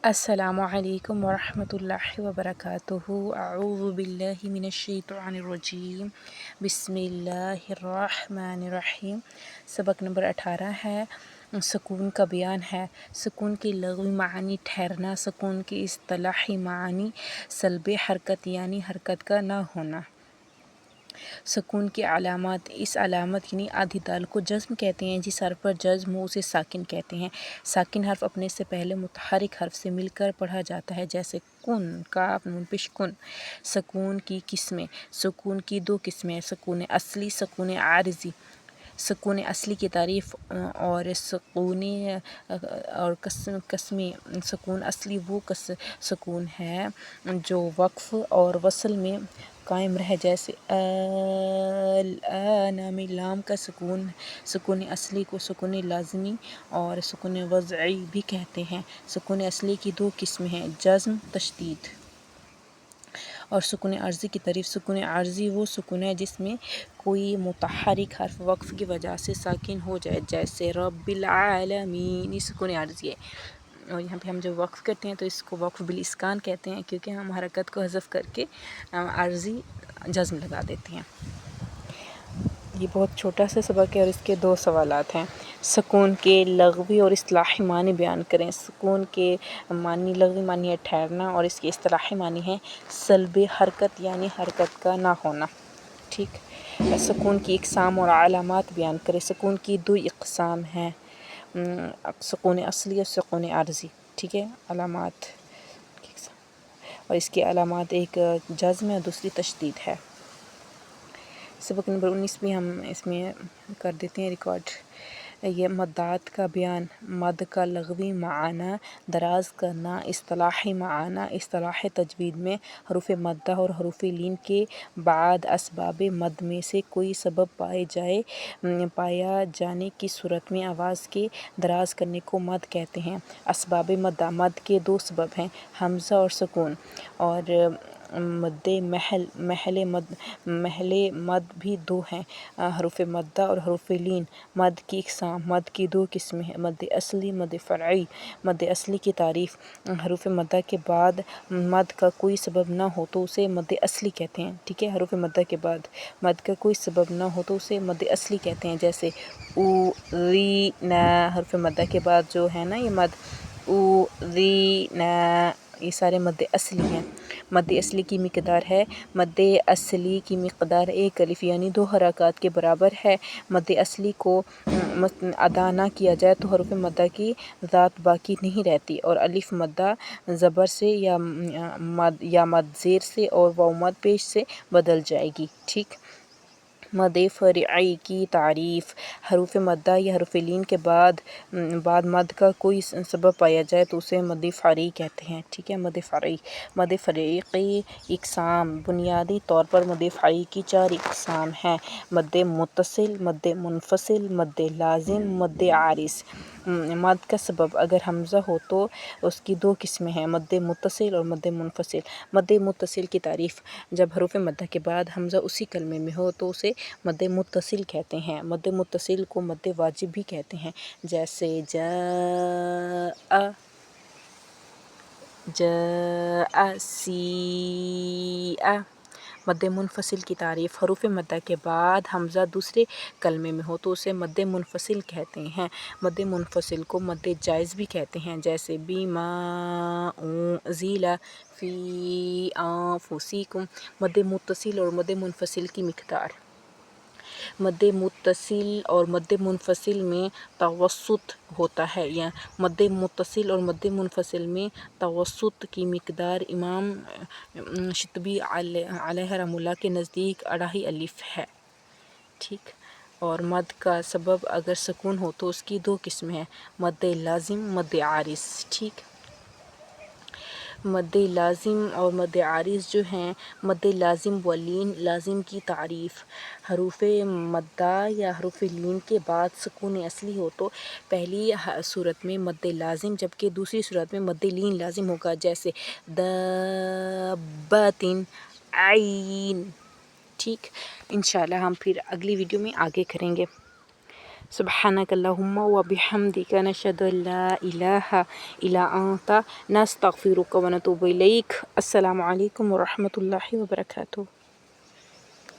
السلام علیکم ورحمۃ اللہ وبرکاتہ۔ اعوذ باللہ من الشیطان الرجیم، بسم اللہ الرحمن الرحیم۔ سبق نمبر 18 ہے، سکون کا بیان ہے۔ سکون کے لغوی معنی ٹھہرنا، سکون کے اصطلاحی معنی سلب حرکت یعنی حرکت کا نہ ہونا۔ سکون کی علامات، اس علامت یعنی آدھی دال کو جزم کہتے ہیں، جس حرف پر جزم ہو اسے ساکن کہتے ہیں۔ ساکن حرف اپنے سے پہلے متحرک حرف سے مل کر پڑھا جاتا ہے، جیسے کن، کاف نون پیش کن۔ سکون کی قسمیں، سکون کی دو قسمیں، سکون اصلی، سکون عارضی۔ سکون اصلی کی تعریف اور قسمی۔ سکون اصلی وہ سکون ہے جو وقف اور وصل میں قائم رہے، جیسے الآن میں لام کا سکون۔ سکون اصلی کو سکون لازمی اور سکون وضعی بھی کہتے ہیں۔ سکون اصلی کی دو قسمیں ہیں، جزم، تشدید۔ اور سکون عارضی کی تعریف، سکون عارضی وہ سکون ہے جس میں کوئی متحرک حرف وقف کی وجہ سے ساکن ہو جائے، جیسے رب العالمین، یہ سکون عارضی ہے۔ اور یہاں پہ ہم جو وقف کرتے ہیں تو اس کو وقف بالاسکان کہتے ہیں، کیونکہ ہم حرکت کو حذف کر کے عارضی جزم لگا دیتے ہیں۔ یہ بہت چھوٹا سا سبق ہے اور اس کے 2 سوالات ہیں۔ سکون کے لغوی اور اصطلاحی معنی بیان کریں۔ سکون کے معنی، لغوی معنی ہے ٹھہرنا اور اس کے اصطلاحی معنی ہے سلب حرکت یعنی حرکت کا نہ ہونا۔ ٹھیک۔ سکون کی اقسام اور علامات بیان کریں۔ سکون کی 2 اقسام ہیں، سکون اصلی اور سکون عارضی۔ ٹھیک ہے، علامات اور اس کی علامات، ایک جزم ہے اور دوسری تشدید ہے۔ سبق نمبر 19 بھی ہم اس میں کر دیتے ہیں ریکارڈ۔ یہ مدات کا بیان، مد کا لغوی معنی دراز کرنا، اصطلاحی معنی، اصطلاح تجوید میں حروف مدہ اور حروف لین کے بعد اسباب مد میں سے کوئی سبب پایا جانے کی صورت میں آواز کے دراز کرنے کو مد کہتے ہیں۔ اسباب مدہ، مد کے 2 سبب ہیں، حمزہ اور سکون۔ اور مد محل مد بھی 2 ہیں، حروف مدہ اور حروف لین۔ مد کی اقسام، مد کی 2 قسمیں ہیں، مد اصلی، مد فرعی۔ مد اصلی کی تعریف، حروف مدہ کے بعد مد کا کوئی سبب نہ ہو تو اسے مد اصلی کہتے ہیں۔ ٹھیک ہے، حروف مدہ کے بعد مد کا کوئی سبب نہ ہو تو اسے مد اصلی کہتے ہیں، جیسے اوذینا، حروف مدہ کے بعد جو ہے نا یہ مد، اوذینا، یہ سارے مد اصلی ہیں۔ مد اصلی کی مقدار ہے، مد اصلی کی مقدار 1 الف یعنی 2 حرکات کے برابر ہے۔ مد اصلی کو ادا نہ کیا جائے تو حروف مدہ کی ذات باقی نہیں رہتی اور الف مدہ زبر سے یا مد زیر سے اور واو مد پیش سے بدل جائے گی۔ ٹھیک۔ مد فرعی کی تعریف، حروف مدہ یا حروف لین کے بعد مد کا کوئی سبب پایا جائے تو اسے مد فرعی کہتے ہیں۔ ٹھیک ہے، مد فرعی۔ مد فرعی کی اقسام، بنیادی طور پر مد فرعی کی 4 اقسام ہیں، مد متصل، مد منفصل، مد لازم، مد عارض۔ مد کا سبب اگر حمزہ ہو تو اس کی 2 قسمیں ہیں، مد متصل اور مد منفصل۔ مد متصل کی تعریف، جب حروف مدہ کے بعد حمزہ اسی کلمے میں ہو تو اسے مد متصل کہتے ہیں۔ مد متصل کو مد واجب بھی کہتے ہیں، جیسے جاء، سیء۔ مد منفصل کی تعریف، حروف مدہ کے بعد حمزہ دوسرے کلمے میں ہو تو اسے مد منفصل کہتے ہیں۔ مد منفصل کو مد جائز بھی کہتے ہیں، جیسے بما انزل فی انفسکم۔ مد متصل اور مد منفصل کی مقدار، مد متصل اور مد منفصل میں توسط ہوتا ہے، یا مد متصل اور مد منفصل میں توسط کی مقدار امام شاطبی علیہ رحمہ اللہ کے نزدیک 2.5 الف ہے۔ ٹھیک۔ اور مد کا سبب اگر سکون ہو تو اس کی 2 قسمیں ہیں، مد لازم، مد عارض۔ ٹھیک۔ مد لازم اور مد عارض جو ہیں، مد لازم و لین۔ لازم کی تعریف، حروف مدہ یا حروف لین کے بعد سکون اصلی ہو تو پہلی صورت میں مد لازم جبکہ دوسری صورت میں مد لین لازم ہوگا، جیسے دابۃ، عین۔ ٹھیک۔ انشاءاللہ ہم پھر اگلی ویڈیو میں آگے کریں گے۔ سبحانك اللهم وبحمدك نشهد أن لا إله إلا أنت نستغفرك ونتوب إليك. السلام عليكم ورحمة الله وبركاته.